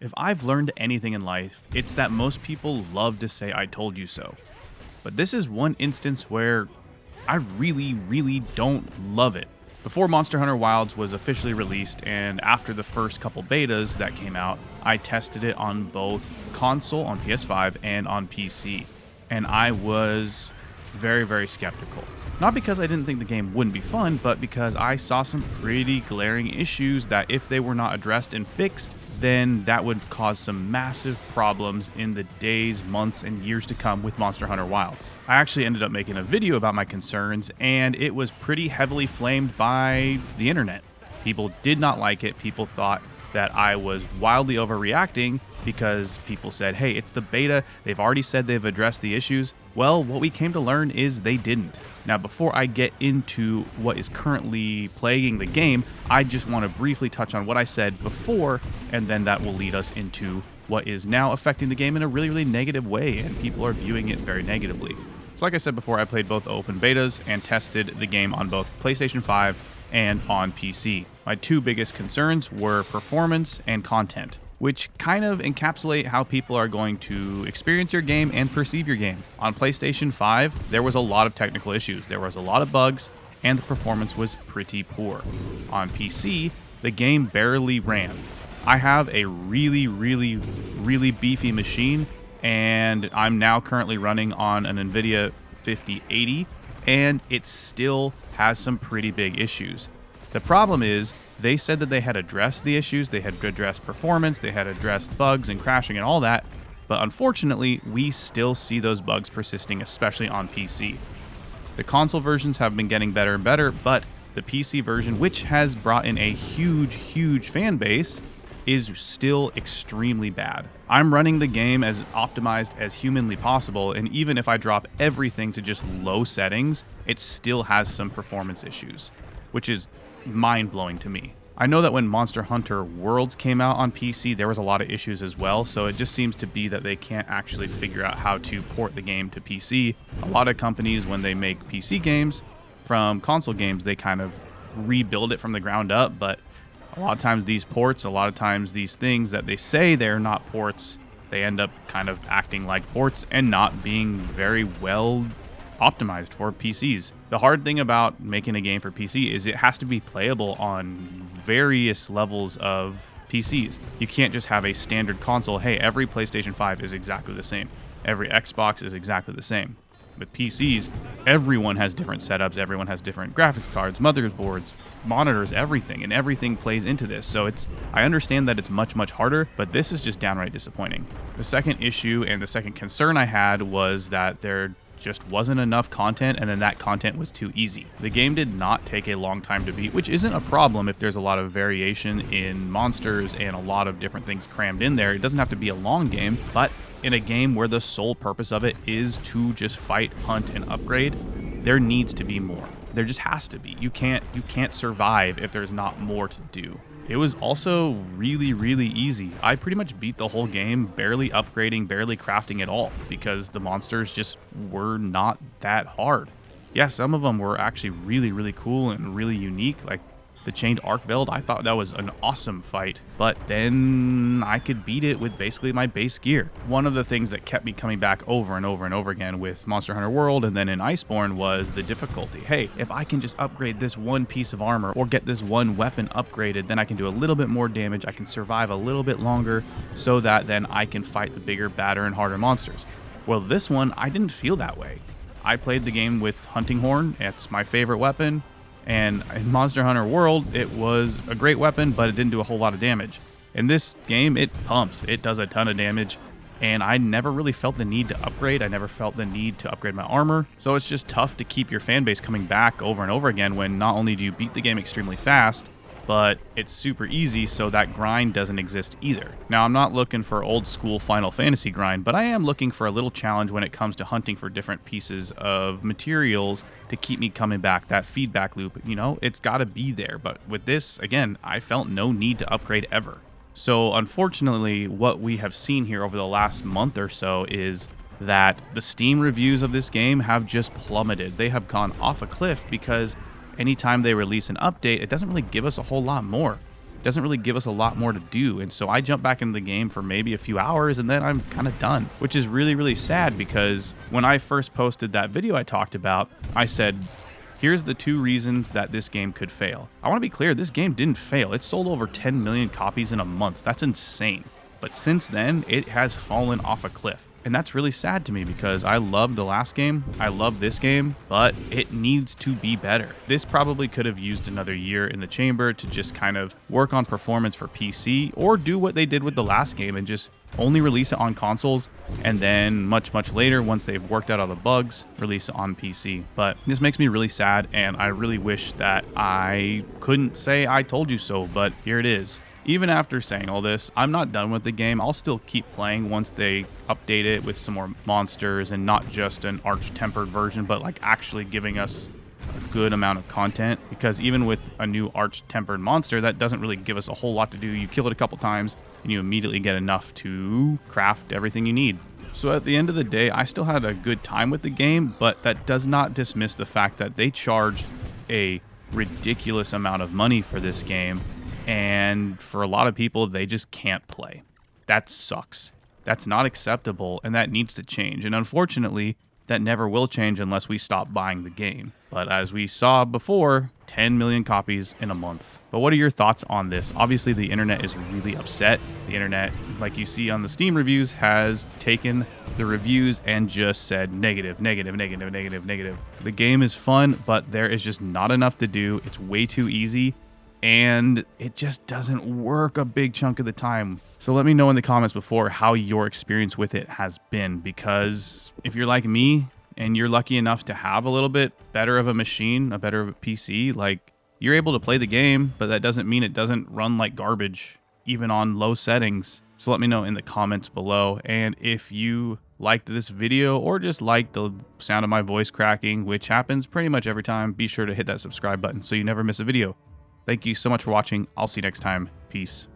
If I've learned anything in life, it's that most people love to say, "I told you so." But this is one instance where I really don't love it. Before Monster Hunter Wilds was officially released, and after the first couple betas that came out, I tested it on both console, on PS5, and on PC. And I was very skeptical. Not because I didn't think the game wouldn't be fun, but because I saw some pretty glaring issues that if they were not addressed and fixed, then that would cause some massive problems in the days, months, and years to come with Monster Hunter Wilds. I actually ended up making a video about my concerns, and it was pretty heavily flamed by the internet. People did not like it. People thought that I was wildly overreacting because people said, hey, it's the beta. They've already said they've addressed the issues. Well, what we came to learn is they didn't. Now, before I get into what is currently plaguing the game, I just want to briefly touch on what I said before, and then that will lead us into what is now affecting the game in a really negative way, and people are viewing it very negatively. So like I said before, I played both open betas and tested the game on both PlayStation 5 and on PC. My two biggest concerns were performance and content, which kind of encapsulate how people are going to experience your game and perceive your game. On PlayStation 5, there was a lot of technical issues. There was a lot of bugs, and the performance was pretty poor. On PC, the game barely ran. I have a really beefy machine, and I'm now currently running on an NVIDIA 5080, and it still has some pretty big issues. The problem is, they said that they had addressed the issues, they had addressed performance, they had addressed bugs and crashing and all that, but unfortunately, we still see those bugs persisting, especially on PC. The console versions have been getting better and better, but the PC version, which has brought in a huge fan base, is still extremely bad. I'm running the game as optimized as humanly possible, and even if I drop everything to just low settings, it still has some performance issues, which is mind-blowing to me. I know that when Monster Hunter Worlds came out on PC, there was a lot of issues as well, so it just seems to be that they can't actually figure out how to port the game to PC. A lot of companies, when they make PC games from console games, they kind of rebuild it from the ground up, but a lot of times these ports, a lot of times these things that they say they're not ports, they end up kind of acting like ports and not being very well optimized for PCs. The hard thing about making a game for PC is it has to be playable on various levels of PCs. You can't just have a standard console, hey, every PlayStation 5 is exactly the same. Every Xbox is exactly the same. With PCs, everyone has different setups, everyone has different graphics cards, motherboards, monitors, everything, and everything plays into this. So I understand that it's much harder, but this is just downright disappointing. The second issue and the second concern I had was that there just wasn't enough content, and then that content was too easy. The game did not take a long time to beat, which isn't a problem if there's a lot of variation in monsters and a lot of different things crammed in there. It doesn't have to be a long game, but in a game where the sole purpose of it is to just fight, hunt, and upgrade, there needs to be more. There just has to be. You can't survive if there's not more to do. It was also really easy. I pretty much beat the whole game barely upgrading, barely crafting at all, because the monsters just were not that hard. Yeah, some of them were actually really cool and really unique, like the Chained Archveld. I thought that was an awesome fight, but then I could beat it with basically my base gear. One of the things that kept me coming back over and over again with Monster Hunter World and then in Iceborne was the difficulty. Hey, if I can just upgrade this one piece of armor or get this one weapon upgraded, then I can do a little bit more damage, I can survive a little bit longer, so that then I can fight the bigger, badder, and harder monsters. Well, this one, I didn't feel that way. I played the game with Hunting Horn. It's my favorite weapon. And in Monster Hunter World, it was a great weapon, but it didn't do a whole lot of damage. In this game, it pumps. It does a ton of damage, and I never really felt the need to upgrade. I never felt the need to upgrade my armor. So it's just tough to keep your fan base coming back over and over again when not only do you beat the game extremely fast, but it's super easy, so that grind doesn't exist either. Now, I'm not looking for old school Final Fantasy grind, but I am looking for a little challenge when it comes to hunting for different pieces of materials to keep me coming back. That feedback loop, it's got to be there. But with this, again, I felt no need to upgrade ever. So unfortunately, what we have seen here over the last month or so is that the Steam reviews of this game have just plummeted. They have gone off a cliff because anytime they release an update, it doesn't really give us a whole lot more. doesn't really give us a lot more to do. And so I jump back into the game for maybe a few hours and then I'm kind of done, which is really, really sad, because when I first posted that video I talked about, I said, here's the 2 reasons that this game could fail. I want to be clear, this game didn't fail. It sold over 10 million copies in a month. That's insane. But since then, it has fallen off a cliff. And that's really sad to me, because I loved the last game, I love this game, but it needs to be better. This probably could have used another year in the chamber to just kind of work on performance for PC, or do what they did with the last game and just only release it on consoles, and then much later, once they've worked out all the bugs, release it on PC. But this makes me really sad, and I really wish that I couldn't say I told you so, but here it is. Even after saying all this, I'm not done with the game. I'll still keep playing once they update it with some more monsters, and not just an arch-tempered version, but like actually giving us a good amount of content. Because even with a new arch-tempered monster, that doesn't really give us a whole lot to do. You kill it a couple times and you immediately get enough to craft everything you need. So at the end of the day, I still had a good time with the game, but that does not dismiss the fact that they charged a ridiculous amount of money for this game. And for a lot of people, they just can't play. That sucks. That's not acceptable, and that needs to change. And unfortunately, that never will change unless we stop buying the game. But as we saw before, 10 million copies in a month. But what are your thoughts on this? Obviously, the internet is really upset. The internet, like you see on the Steam reviews, has taken the reviews and just said negative, negative, negative, negative, negative. The game is fun, but there is just not enough to do. It's way too easy, and it just doesn't work a big chunk of the time. So let me know in the comments before how your experience with it has been, because if you're like me and you're lucky enough to have a little bit better of a machine, a better PC, like, you're able to play the game, but that doesn't mean it doesn't run like garbage, even on low settings. So let me know in the comments below. And if you liked this video or just liked the sound of my voice cracking, which happens pretty much every time, be sure to hit that subscribe button so you never miss a video. Thank you so much for watching. I'll see you next time. Peace.